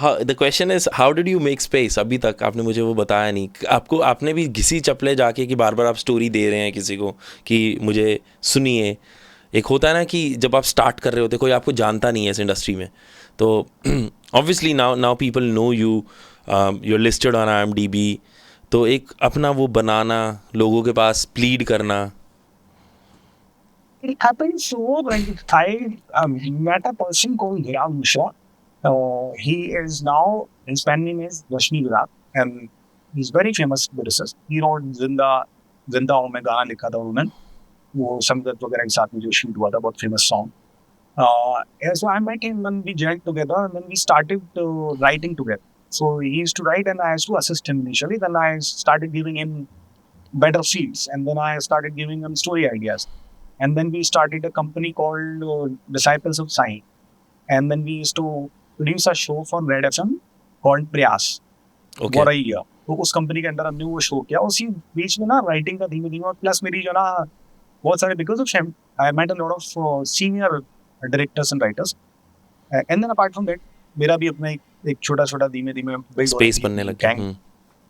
The question is how did you make space? अभी तक आपने मुझे वो बताया नहीं। आपको आपने भी घिसी चपले जाके कि बार बार आप स्टोरी दे रहे हैं किसी को कि मुझे सुनिए। एक होता है ना कि जब आप स्टार्ट कर रहे होते, कोई आपको जानता नहीं है इस इंडस्ट्री में, तो obviously now now people know you, you are listed on IMDb, तो एक अपना वो बनाना, लोगों के पास प्लीड करना। It happened so when I met a person called Hiram Mishra. He is now, his pen name is Rashmi Virat, and he's very famous lyricist. He wrote Zinda Ho में गाना लिखा था उन्होंने, वो संगत वगैरह के साथ में जो शूट हुआ था, बहुत famous song. Yeah, so I met him when we gelled together, and then we started writing together. So he used to write, and I used to assist him initially. Then I started giving him better sheets, and then I started giving him story ideas. And then we started a company called Disciples of Sai. And then we used to produce a show for Red FM called Prayas okay. for a year. तो उस company के अंदर हमने वो show किया. उसी बीच में ना राइटिंग का धीमे धीमे, और प्लस मेरी जो ना बहुत सारे, because of I met a lot of senior directors and writers. And then apart from that मेरा भी अपना एक छोटा छोटा धीमे धीमे बिल्ड हो रही स्पेस थी बनने लग गैंग, गया.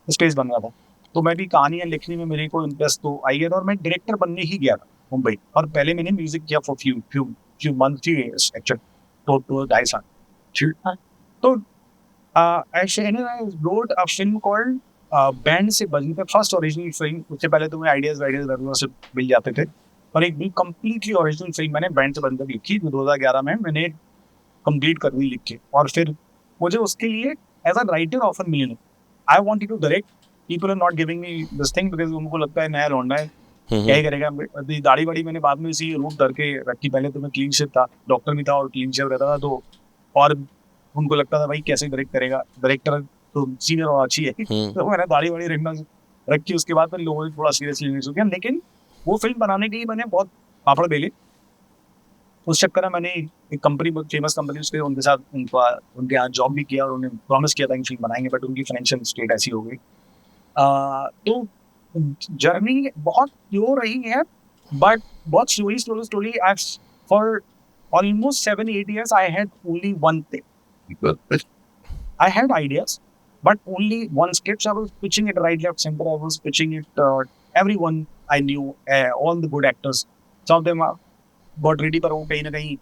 स्पेस बन रहा था. तो मैं भी कहानियां लिखने में मेरे को इंटरेस्ट तो आई गया था, और मैं डायरेक्टर बनने ही गया था मुंबई. और पहले मैंने म्यूजिक किया for few few few month, few years actually, तो 2.5 साल. ठीक है. तो I wrote a film called band से बजनी पे, फर्स्ट ओरिजिनल फिल्म. उससे पहले तो मैं आइडियाज से मिल जाते थे, और एक भी कंप्लीटली ओरिजिनल फिल्म मैंने बैंड से बजनी लिखी 2011 में. मैंने कंप्लीट कर दी लिख के, और फिर मुझे उसके लिए एज अ राइटर ऑफर मिली. I wanted to direct. People are not giving me this thing because उनको लगता है नया लौंडा है, क्या ही करेगा. दाढ़ी वाड़ी मैंने बाद में इसी रूप धर के रखी. पहले तो मैं क्लीन शेव था, डॉक्टर भी था और क्लीन शेव रहता था, तो और उनको लगता था भाई कैसे डायरेक्ट करेगा, डायरेक्टर तो सीनियर होना चाहिए. तो मैंने दाढ़ी वाड़ी रखना रखी. उसके बाद फिर लोगों ने थोड़ा सीरियसली लेने शुरू किया. लेकिन वो फिल्म बनाने के लिए मैंने बहुत पापड़ बेले. उस चक्कर में मैंने एक कंपनी, बहुत फेमस कंपनी, उसके उनके साथ उनके यहाँ जॉब भी किया, और उन्होंने प्रॉमिस किया था कि फिल्म बनाएंगे, बट उनकी फाइनेंशियल स्टेट ऐसी हो गई. तो जर्नी बहुत स्लो रही है, बट बहुत slowly slowly slowly for almost 7-8 years I had only one thing. I had ideas, but only one script. I was pitching it right, left, center. I was pitching it everyone I knew, all the good actors. Some of them are got ready, पर वो कहीं ना कहीं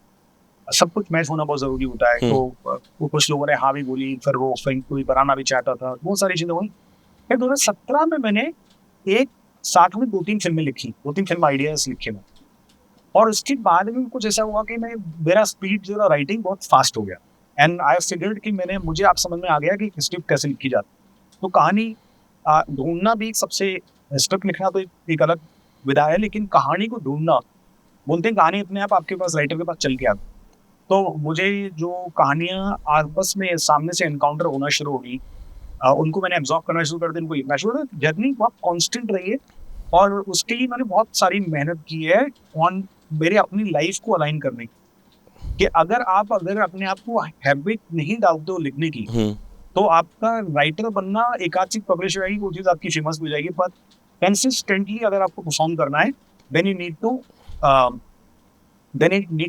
सब कुछ match होना बहुत जरूरी होता है. तो वो कुछ लोगों ने हाँ भी बोली, फिर वो फिल्म कोई बनाना भी चाहता था, बहुत सारी चीजें हुई. फिर 2017 में मैंने एक साथ में 2-3 फिल्में लिखी, 2-3 फिल्म आइडियाज लिखे मैं. और उसके बाद में कुछ ऐसा हुआ कि मेरा स्पीड जो राइटिंग बहुत फास्ट हो गया. एंड आई फिगर्ड कि मुझे आप समझ में आ गया कि स्क्रिप्ट कैसे लिखी जाती. तो कहानी ढूंढना भी सबसे, स्क्रिप्ट लिखना तो एक अलग विधा है, लेकिन कहानी को ढूंढना, बोलते हैं कहानी अपने आप आपके पास, राइटर के पास चल के आती. तो मुझे जो कहानियां आपस में सामने से एनकाउंटर होना शुरू होगी, उनको मैंने एब्जॉर्ब करना शुरू कर दिया, उनको लिखना शुरू कर दिया. जर्नी बहुत कॉन्स्टेंट रही है, और उसके लिए मैंने बहुत सारी मेहनत की है ऑन मेरे अपनी लाइफ को अलाइन करने की. कि अगर अपने आप को हैबिट नहीं डालते हो लिखने की, तो आपका राइटर बनना एक आध चीज पब्लिश हो जाएगी, वो चीज आपकी फेमस हो जाएगी, पर कंसिस्टेंटली अगर आपको परफॉर्म करना है, then you need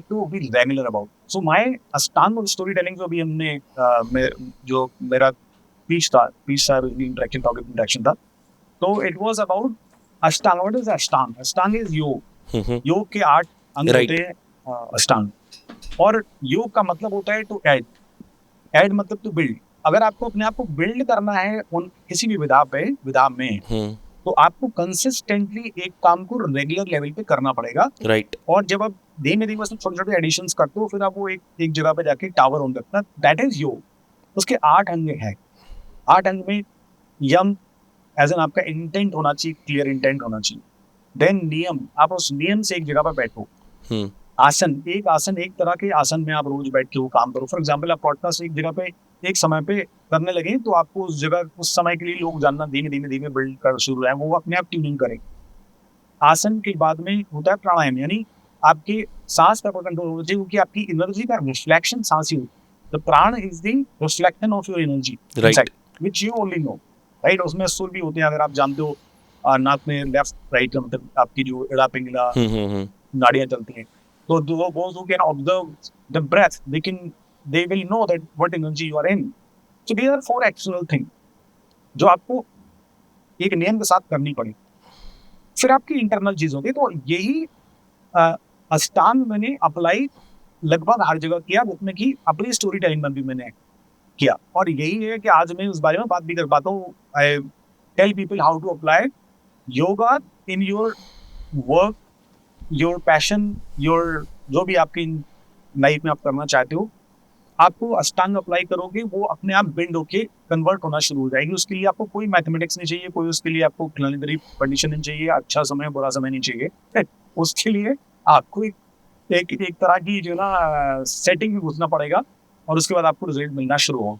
to be regular about. So my Ashtanga storytelling जो भी हमने जो मेरा पीच था, इंटरेक्शन था, तो it was about Ashtanga. What is Ashtanga? Ashtanga is योग. योग के 8 अंग होते हैं, अष्टांग. और योग का मतलब होता है टू ऐड मतलब टू बिल्ड. अगर आपको अपने आप को बिल्ड करना है उन किसी भी विधा में, तो आपको कंसिस्टेंटली एक काम को रेगुलर लेवल पे करना पड़ेगा. राइट. और जब आप धीमे धीमे छोटे छोटे एडिशंस करते हो, फिर आप वो एक जगह पे जाके टावर होने लगता है. दैट इज योग. उसके 8 अंग हैं. 8 अंग में यम एज एन आपका इंटेंट होना चाहिए, क्लियर इंटेंट होना चाहिए. देन नियम, आप उस नियम से एक जगह पर बैठो. आसन, एक तरह के आसन में आप रोज बैठ के वो काम करो. फॉर एग्जाम्पल, आप पॉडकास्ट एक जगह पे एक समय पे करने लगे, तो आपको उस जगह उस समय के लिए लोग जानना धीमे धीमे बिल्ड कर शुरू है, वो अपने आप ट्यूनिंग करें. आसन के बाद में होता है प्राणायाम, यानी आपके सांस का कंट्रोल होना चाहिए, क्योंकि आपकी एनर्जी का रिफ्लेक्शन सांस ही होती है. The prana is the reflection of your energy, right, which you only know. Right. उसमें सुर भी होते हैं, अगर आप जानते हो. नाक में लेफ्ट राइट मतलब आपकी जो एड़ा पिंगला नाड़ियां चलती हैं, तो those who can observe the breath, they will know that what energy you are in. So these are 4 actional thing जो आपको एक नियम के साथ करनी पड़ेगी। फिर आपकी इंटरनल चीज होती है। तो यही अष्टांग मैंने अप्लाई लगभग हर जगह किया, जिसमें कि अपनी स्टोरी टेलिंग में भी मैंने किया। और यही है कि आज मैं उस बारे में बात भी कर पाता हूँ। I tell people how to apply yoga in your work, your passion, your जो भी आपकी लाइफ में आप करना चाहते हो, आपको अष्टांग अप्लाई करोगे, वो अपने आप बिल्ड होके कन्वर्ट होना शुरू हो जाएगी। उसके लिए आपको कोई मैथमेटिक्स नहीं चाहिए, कोई उसके लिए आपको क्लिनिकली कंडीशन नहीं चाहिए, अच्छा समय बुरा समय नहीं चाहिए। उसके लिए आपको एक तरह की जो ना सेटिंग में घुसना पड़ेगा और उसके बाद आपको रिजल्ट मिलना शुरू हो।